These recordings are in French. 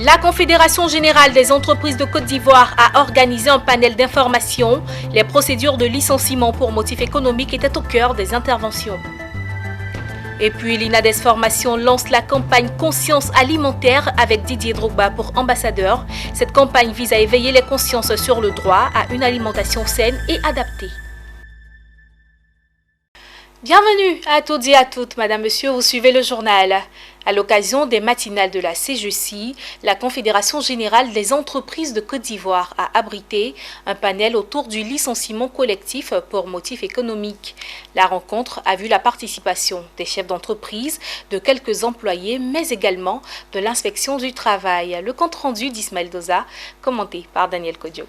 La Confédération générale des entreprises de Côte d'Ivoire a organisé un panel d'information. Les procédures de licenciement pour motif économique étaient au cœur des interventions. Et puis l'INADES Formation lance la campagne Conscience alimentaire avec Didier Drogba pour ambassadeur. Cette campagne vise à éveiller les consciences sur le droit à une alimentation saine et adaptée. Bienvenue à toutes et à toutes, Madame, Monsieur, vous suivez le journal. À l'occasion des matinales de la CGECI, la Confédération générale des entreprises de Côte d'Ivoire a abrité un panel autour du licenciement collectif pour motif économique. La rencontre a vu la participation des chefs d'entreprise, de quelques employés, mais également de l'inspection du travail. Le compte-rendu d'Ismaël Doza, commenté par Daniel Kodio.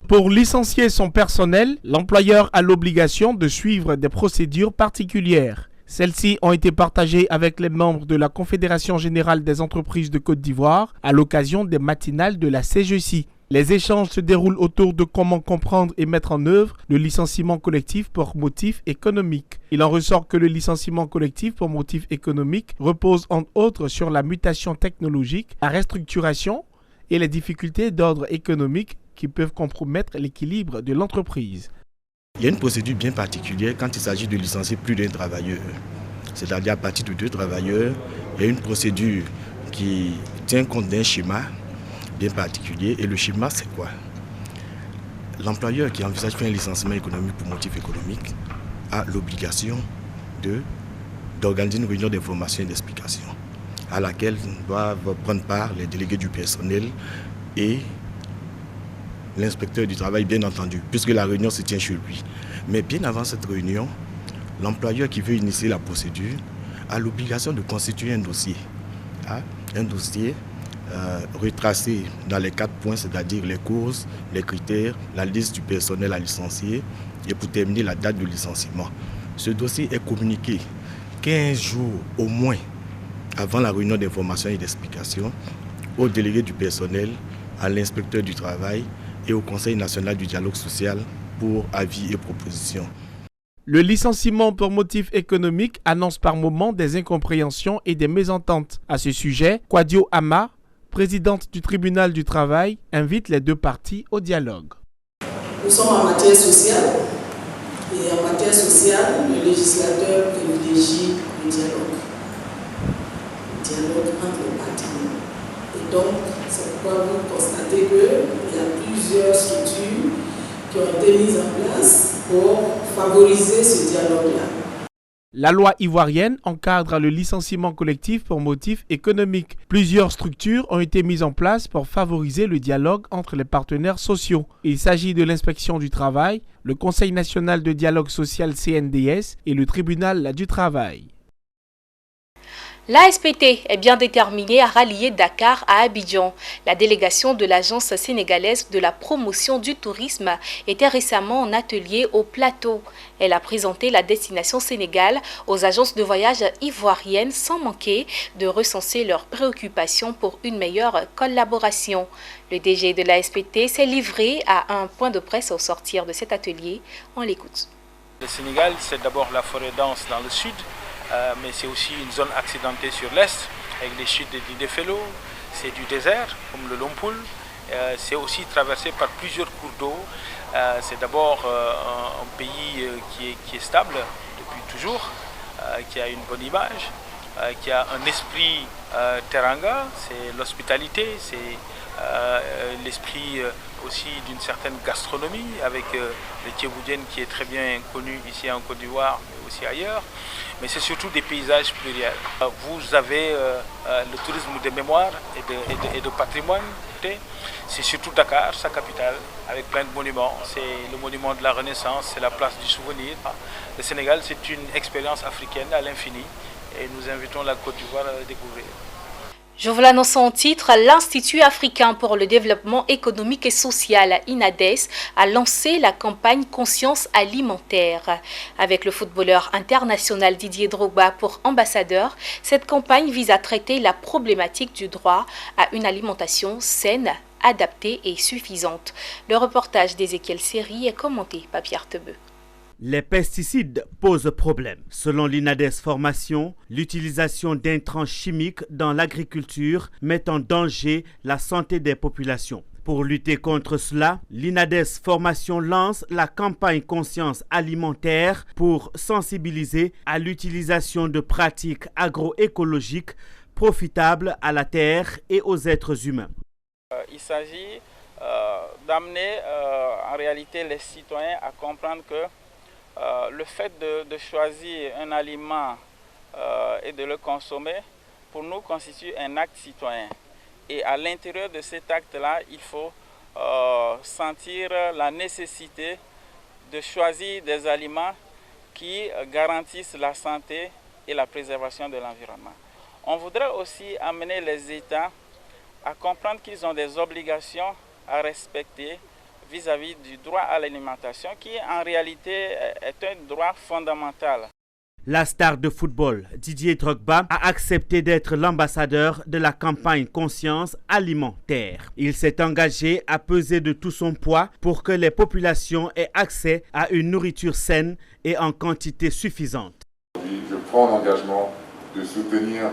Pour licencier son personnel, l'employeur a l'obligation de suivre des procédures particulières. Celles-ci ont été partagées avec les membres de la Confédération générale des entreprises de Côte d'Ivoire à l'occasion des matinales de la CGECI. Les échanges se déroulent autour de comment comprendre et mettre en œuvre le licenciement collectif pour motif économique. Il en ressort que le licenciement collectif pour motif économique repose entre autres sur la mutation technologique, la restructuration et les difficultés d'ordre économique qui peuvent compromettre l'équilibre de l'entreprise. Il y a une procédure bien particulière quand il s'agit de licencier plus d'un travailleur. C'est-à-dire à partir de 2 travailleurs, il y a une procédure qui tient compte d'un schéma bien particulier. Et le schéma, c'est quoi? L'employeur qui envisage faire un licenciement économique pour motif économique a l'obligation d'organiser une réunion d'information et d'explication à laquelle doivent prendre part les délégués du personnel et l'inspecteur du travail, bien entendu, puisque la réunion se tient chez lui. Mais bien avant cette réunion, l'employeur qui veut initier la procédure a l'obligation de constituer un dossier. Un dossier retracé dans les 4 points, c'est-à-dire les causes, les critères, la liste du personnel à licencier et pour terminer la date de licenciement. Ce dossier est communiqué 15 jours au moins avant la réunion d'information et d'explication au délégué du personnel, à l'inspecteur du travail et au Conseil national du dialogue social pour avis et propositions. Le licenciement pour motif économique annonce par moments des incompréhensions et des mésententes. À ce sujet, Kwadio Ama, présidente du tribunal du travail, invite les 2 parties au dialogue. Nous sommes en matière sociale et en matière sociale, le législateur privilégie le dialogue. Le dialogue entre les parties. Et donc, c'est pourquoi vous constatez qu'il y a plusieurs structures qui ont été mises en place pour favoriser ce dialogue-là. La loi ivoirienne encadre le licenciement collectif pour motif économique. Plusieurs structures ont été mises en place pour favoriser le dialogue entre les partenaires sociaux. Il s'agit de l'inspection du travail, le Conseil national de dialogue social CNDS et le tribunal du travail. L'ASPT est bien déterminée à rallier Dakar à Abidjan. La délégation de l'Agence sénégalaise de la promotion du tourisme était récemment en atelier au Plateau. Elle a présenté la destination Sénégal aux agences de voyage ivoiriennes sans manquer de recenser leurs préoccupations pour une meilleure collaboration. Le DG de l'ASPT s'est livré à un point de presse au sortir de cet atelier. On l'écoute. Le Sénégal, c'est d'abord la forêt dense dans le sud. Mais c'est aussi une zone accidentée sur l'est, avec les chutes d'Idefelo, c'est du désert, comme le Lompoul, c'est aussi traversé par plusieurs cours d'eau. C'est d'abord un pays qui est stable depuis toujours, qui a une bonne image, qui a un esprit teranga, c'est l'hospitalité, c'est l'esprit aussi d'une certaine gastronomie, avec le thieboudienne qui est très bien connu ici en Côte d'Ivoire, mais aussi ailleurs. Mais c'est surtout des paysages pluriels. Vous avez le tourisme de mémoire et de patrimoine. C'est surtout Dakar, sa capitale, avec plein de monuments. C'est le monument de la Renaissance, c'est la place du souvenir. Le Sénégal, c'est une expérience africaine à l'infini et nous invitons la Côte d'Ivoire à la découvrir. Je vous l'annonce en titre, l'Institut africain pour le développement économique et social, INADES, a lancé la campagne Conscience alimentaire. Avec le footballeur international Didier Drogba pour ambassadeur, cette campagne vise à traiter la problématique du droit à une alimentation saine, adaptée et suffisante. Le reportage d'Ézéchiel Seri est commenté par Pierre Tebeu. Les pesticides posent problème. Selon l'INADES Formation, l'utilisation d'intrants chimiques dans l'agriculture met en danger la santé des populations. Pour lutter contre cela, l'INADES Formation lance la campagne Conscience alimentaire pour sensibiliser à l'utilisation de pratiques agroécologiques profitables à la terre et aux êtres humains. Il s'agit d'amener en réalité les citoyens à comprendre que le fait de choisir un aliment et de le consommer, pour nous, constitue un acte citoyen. Et à l'intérieur de cet acte-là, il faut sentir la nécessité de choisir des aliments qui garantissent la santé et la préservation de l'environnement. On voudrait aussi amener les États à comprendre qu'ils ont des obligations à respecter vis-à-vis du droit à l'alimentation, qui en réalité est un droit fondamental. La star de football, Didier Drogba, a accepté d'être l'ambassadeur de la campagne Conscience alimentaire. Il s'est engagé à peser de tout son poids pour que les populations aient accès à une nourriture saine et en quantité suffisante. Je prends l'engagement de soutenir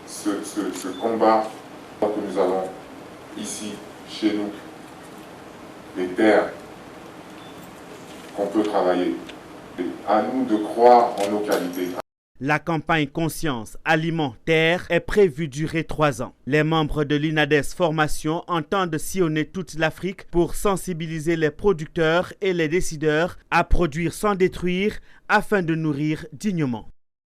ce combat que nous avons ici, chez nous, les terres qu'on peut travailler. À nous de croire en nos qualités. La campagne Conscience alimentaire est prévue durer 3 ans. Les membres de l'INADES Formation entendent sillonner toute l'Afrique pour sensibiliser les producteurs et les décideurs à produire sans détruire afin de nourrir dignement.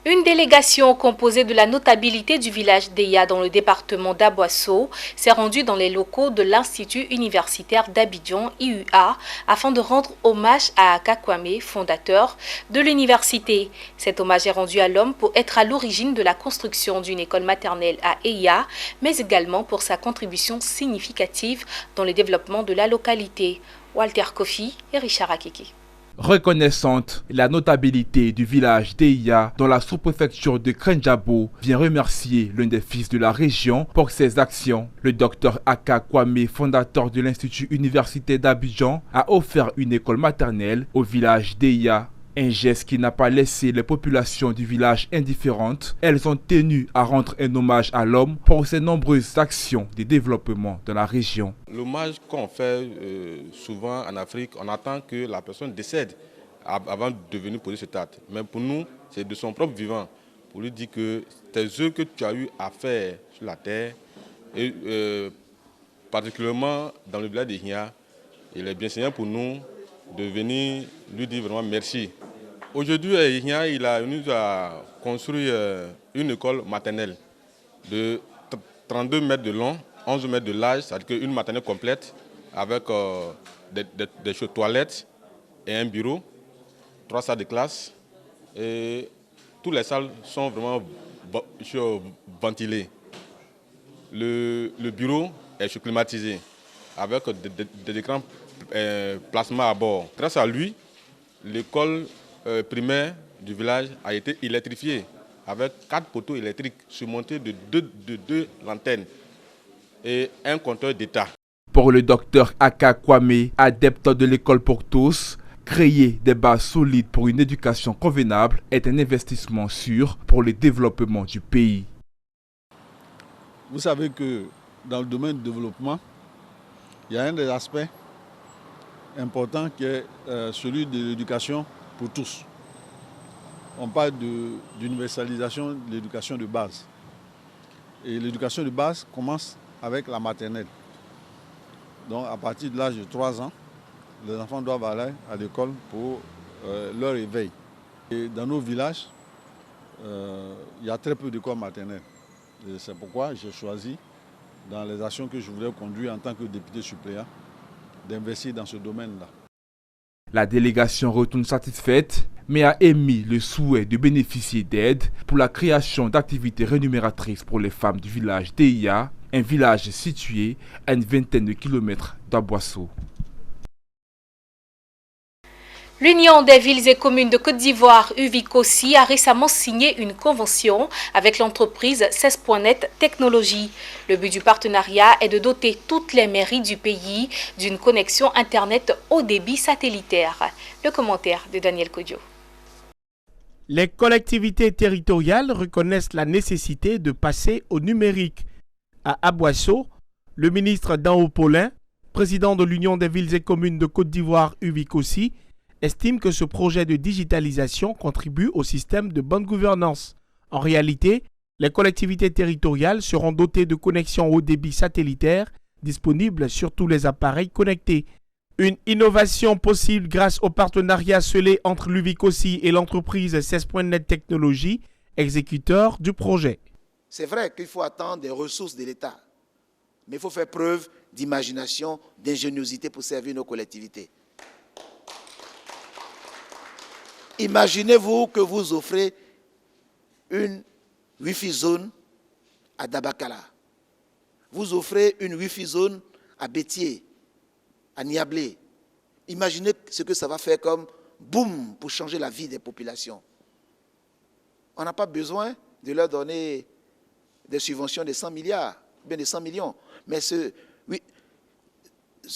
Une délégation composée de la notabilité du village d'Eya dans le département d'Aboisseau s'est rendue dans les locaux de l'Institut universitaire d'Abidjan, IUA, afin de rendre hommage à Aka Kwame, fondateur de l'université. Cet hommage est rendu à l'homme pour être à l'origine de la construction d'une école maternelle à Eya, mais également pour sa contribution significative dans le développement de la localité. Walter Kofi et Richard Akeke. Reconnaissante, la notabilité du village d'Eya dans la sous-préfecture de Krenjabo vient remercier l'un des fils de la région pour ses actions. Le docteur Aka Kwame, fondateur de l'Institut universitaire d'Abidjan, a offert une école maternelle au village d'Eya. Un geste qui n'a pas laissé les populations du village indifférentes. Elles ont tenu à rendre un hommage à l'homme pour ses nombreuses actions de développement dans la région. L'hommage qu'on fait souvent en Afrique, on attend que la personne décède avant de venir poser cet acte. Mais pour nous, c'est de son propre vivant, pour lui dire que tes œuvres que tu as eu à faire sur la terre, et particulièrement dans le village d'Eya, il est bien seigneur pour nous de venir lui dire vraiment merci. Aujourd'hui, il nous a construit une école maternelle de 32 mètres de long, 11 mètres de large, c'est-à-dire une maternelle complète avec des toilettes et un bureau, 3 salles de classe. Et toutes les salles sont vraiment ventilées. Le bureau est climatisé avec des écrans placement à bord. Grâce à lui, l'école primaire du village a été électrifiée avec 4 poteaux électriques surmontés de deux lanternes et un compteur d'État. Pour le docteur Aka Kwame, adepte de l'école pour tous, créer des bases solides pour une éducation convenable est un investissement sûr pour le développement du pays. Vous savez que dans le domaine du développement, il y a un des aspects important qui est celui de l'éducation pour tous. On parle d'universalisation de l'éducation de base. Et l'éducation de base commence avec la maternelle. Donc à partir de l'âge de 3 ans, les enfants doivent aller à l'école pour leur éveil. Et dans nos villages, il y a très peu d'écoles maternelles. Et c'est pourquoi j'ai choisi, dans les actions que je voulais conduire en tant que député suppléant, d'investir dans ce domaine-là. La délégation retourne satisfaite, mais a émis le souhait de bénéficier d'aide pour la création d'activités rémunératrices pour les femmes du village d'Eya, un village situé à une vingtaine de kilomètres d'Aboisseau. L'Union des villes et communes de Côte d'Ivoire, UVICOSI, a récemment signé une convention avec l'entreprise 16.net Technologies. Le but du partenariat est de doter toutes les mairies du pays d'une connexion Internet haut débit satellitaire. Le commentaire de Daniel Kodjo. Les collectivités territoriales reconnaissent la nécessité de passer au numérique. À Aboisseau, le ministre Danho Paulin, président de l'Union des villes et communes de Côte d'Ivoire, UVICOSI, estime que ce projet de digitalisation contribue au système de bonne gouvernance. En réalité, les collectivités territoriales seront dotées de connexions haut débit satellitaires disponibles sur tous les appareils connectés. Une innovation possible grâce au partenariat scellé entre l'UVICOSI et l'entreprise 16.net Technologies, exécuteur du projet. C'est vrai qu'il faut attendre des ressources de l'État, mais il faut faire preuve d'imagination, d'ingéniosité pour servir nos collectivités. Imaginez-vous que vous offrez une Wi-Fi zone à Dabakala. Vous offrez une Wi-Fi zone à Bétier, à Niablé. Imaginez ce que ça va faire comme boum pour changer la vie des populations. On n'a pas besoin de leur donner des subventions de 100 milliards, bien de 100 millions. Mais cette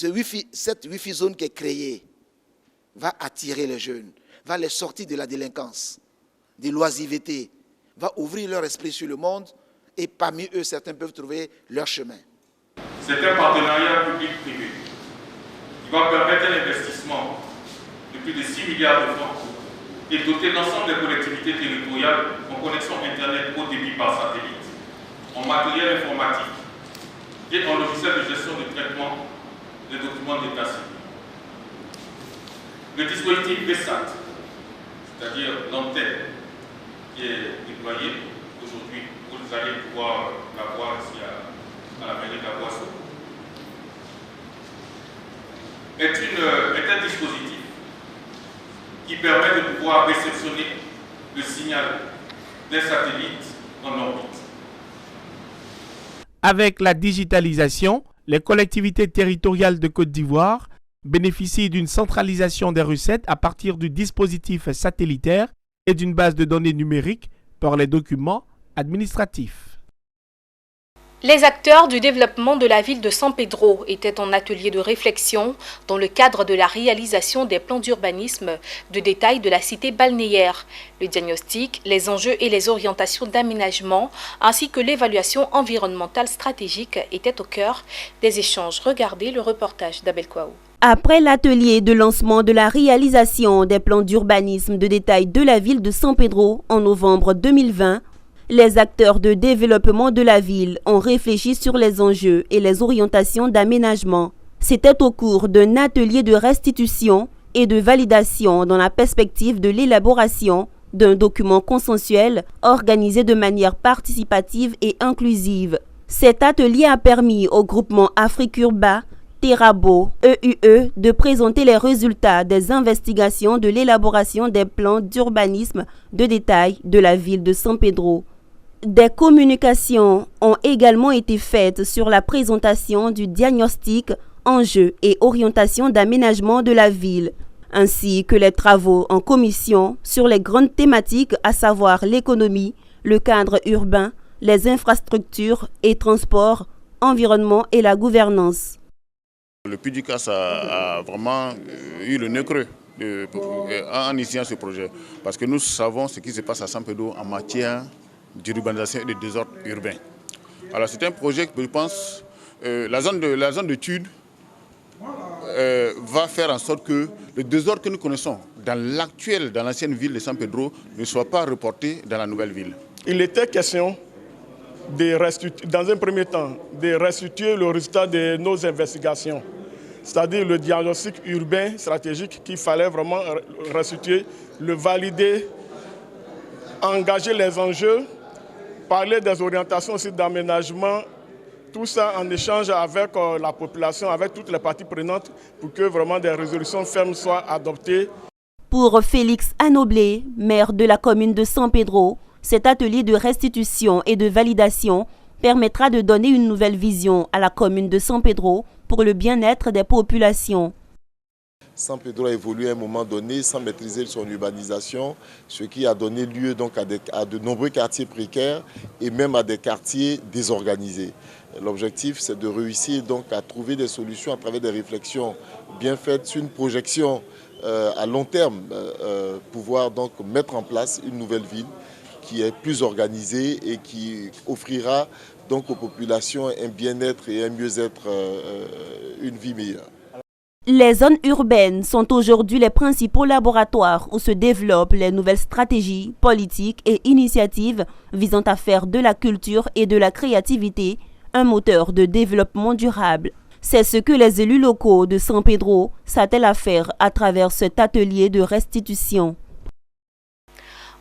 Wi-Fi zone qui est créée va attirer les jeunes, va les sortir de la délinquance, de l'oisiveté, va ouvrir leur esprit sur le monde et parmi eux, certains peuvent trouver leur chemin. C'est un partenariat public-privé qui va permettre un investissement de plus de 6 milliards de francs et doter l'ensemble des collectivités territoriales en connexion Internet haut débit par satellite, en matériel informatique et en logiciel de gestion de traitement des documents d'état civil. Le dispositif VSAT, c'est-à-dire l'antenne qui est déployée aujourd'hui, vous allez pouvoir la voir ici à la mairie d'Aboisseau, est un dispositif qui permet de pouvoir réceptionner le signal des satellites en orbite. Avec la digitalisation, les collectivités territoriales de Côte d'Ivoire bénéficient d'une centralisation des recettes à partir du dispositif satellitaire et d'une base de données numériques pour les documents administratifs. Les acteurs du développement de la ville de San Pedro étaient en atelier de réflexion dans le cadre de la réalisation des plans d'urbanisme de détail de la cité balnéaire. Le diagnostic, les enjeux et les orientations d'aménagement ainsi que l'évaluation environnementale stratégique étaient au cœur des échanges. Regardez le reportage d'Abel Kouaou. Après l'atelier de lancement de la réalisation des plans d'urbanisme de détail de la ville de San Pedro en novembre 2020, les acteurs de développement de la ville ont réfléchi sur les enjeux et les orientations d'aménagement. C'était au cours d'un atelier de restitution et de validation dans la perspective de l'élaboration d'un document consensuel organisé de manière participative et inclusive. Cet atelier a permis au groupement Afrique Urba, Terabo, EUE de présenter les résultats des investigations de l'élaboration des plans d'urbanisme de détail de la ville de San Pedro. Des communications ont également été faites sur la présentation du diagnostic, enjeux et orientation d'aménagement de la ville, ainsi que les travaux en commission sur les grandes thématiques, à savoir l'économie, le cadre urbain, les infrastructures et transports, environnement et la gouvernance. Le PUDICAS a vraiment eu le nez creux en initiant ce projet, parce que nous savons ce qui se passe à San Pedro en matière d'urbanisation et de désordre urbain. Alors c'est un projet que je pense, la zone d'étude va faire en sorte que le désordre que nous connaissons dans l'ancienne ville de San Pedro ne soit pas reporté dans la nouvelle ville. Il était question, dans un premier temps, de restituer le résultat de nos investigations, c'est-à-dire le diagnostic urbain stratégique qu'il fallait vraiment restituer, le valider, engager les enjeux, parler des orientations aussi d'aménagement, tout ça en échange avec la population, avec toutes les parties prenantes pour que vraiment des résolutions fermes soient adoptées. Pour Félix Anoblé, maire de la commune de San Pedro, cet atelier de restitution et de validation permettra de donner une nouvelle vision à la commune de San Pedro pour le bien-être des populations. San Pedro a évolué à un moment donné sans maîtriser son urbanisation, ce qui a donné lieu donc à de nombreux quartiers précaires et même à des quartiers désorganisés. L'objectif, c'est de réussir donc à trouver des solutions à travers des réflexions bien faites sur une projection à long terme, pouvoir donc mettre en place une nouvelle ville qui est plus organisée et qui offrira donc aux populations un bien-être et un mieux-être, une vie meilleure. Les zones urbaines sont aujourd'hui les principaux laboratoires où se développent les nouvelles stratégies, politiques et initiatives visant à faire de la culture et de la créativité un moteur de développement durable. C'est ce que les élus locaux de San Pedro s'attellent à faire à travers cet atelier de restitution.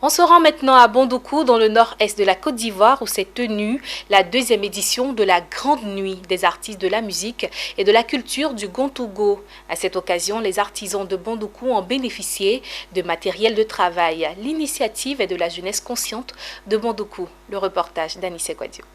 On se rend maintenant à Bondoukou, dans le nord-est de la Côte d'Ivoire, où s'est tenue la 2e édition de la Grande Nuit des artistes de la musique et de la culture du Gontougo. À cette occasion, les artisans de Bondoukou ont bénéficié de matériel de travail. L'initiative est de la jeunesse consciente de Bondoukou. Le reportage d'Anissé Kouadio.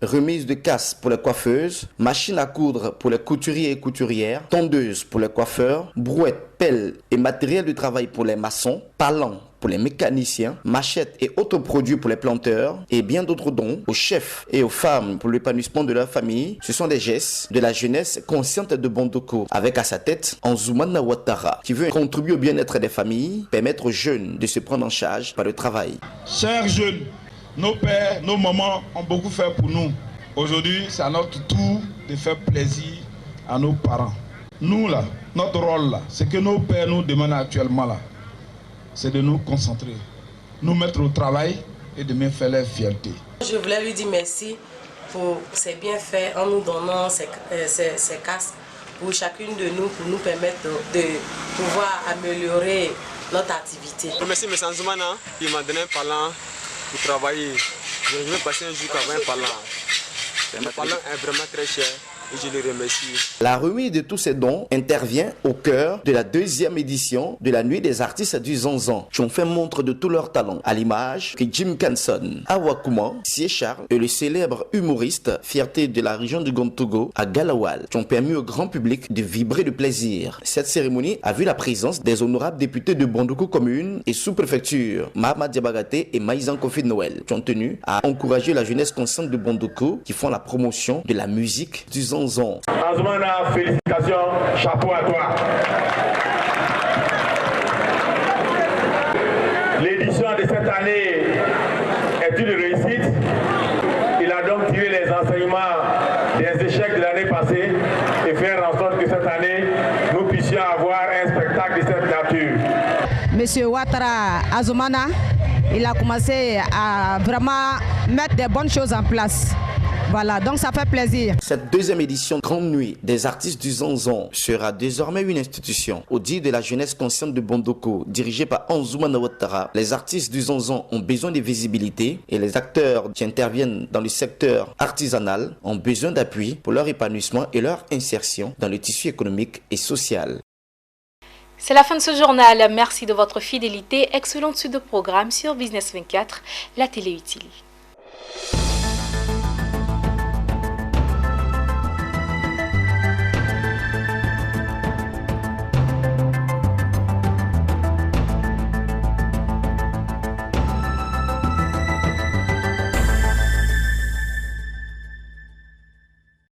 Remise de casse pour les coiffeuses, machine à coudre pour les couturiers et couturières, tondeuse pour les coiffeurs, brouette, pelle et matériel de travail pour les maçons, palan pour les mécaniciens, machettes et autres produits pour les planteurs et bien d'autres dons aux chefs et aux femmes pour l'épanouissement de leur famille. Ce sont des gestes de la jeunesse consciente de Bondoukou avec à sa tête Anzoumana Ouattara qui veut contribuer au bien-être des familles, permettre aux jeunes de se prendre en charge par le travail. Chers jeunes, nos pères, nos mamans ont beaucoup fait pour nous. Aujourd'hui, c'est à notre tour de faire plaisir à nos parents. Nous, là, notre rôle, là, c'est que nos pères nous demandent actuellement, là, c'est de nous concentrer, nous mettre au travail et de me faire leur fierté. Je voulais lui dire merci pour ses bienfaits en nous donnant ses casques pour chacune de nous, pour nous permettre de pouvoir améliorer notre activité. Merci M. Anzoumana qui m'a donné un parlant pour travailler. Je vais passer un jour avec un parlant. Le parlant est vraiment très cher. Et je les remercie. La remise de tous ces dons intervient au cœur de la 2e édition de la Nuit des artistes du Zanzan, qui ont fait montre de tout leur talent, à l'image que Jim Canson, Awakuma, Sie Charles et le célèbre humoriste, fierté de la région du Gontougo, à Galawal, qui ont permis au grand public de vibrer de plaisir. Cette cérémonie a vu la présence des honorables députés de Bondoukou commune et sous-préfecture, Mahama Diabagaté et Maïzan Kofi Noël, qui ont tenu à encourager la jeunesse consciente de Bondoukou, qui font la promotion de la musique du Zanzan. Anzoumana, félicitations, chapeau à toi. L'édition de cette année est une réussite. Il a donc tiré les enseignements des échecs de l'année passée et faire en sorte que cette année, nous puissions avoir un spectacle de cette nature. Monsieur Ouattara Anzoumana, il a commencé à vraiment mettre des bonnes choses en place. Voilà, donc ça fait plaisir. Cette 2e édition Grande Nuit des artistes du Zanzan sera désormais une institution. Au dire de la jeunesse consciente de Bondoukou, dirigée par Anzoumana Ouattara, les artistes du Zanzan ont besoin de visibilité et les acteurs qui interviennent dans le secteur artisanal ont besoin d'appui pour leur épanouissement et leur insertion dans le tissu économique et social. C'est la fin de ce journal. Merci de votre fidélité. Excellente suite de programme sur Business 24, la télé utile.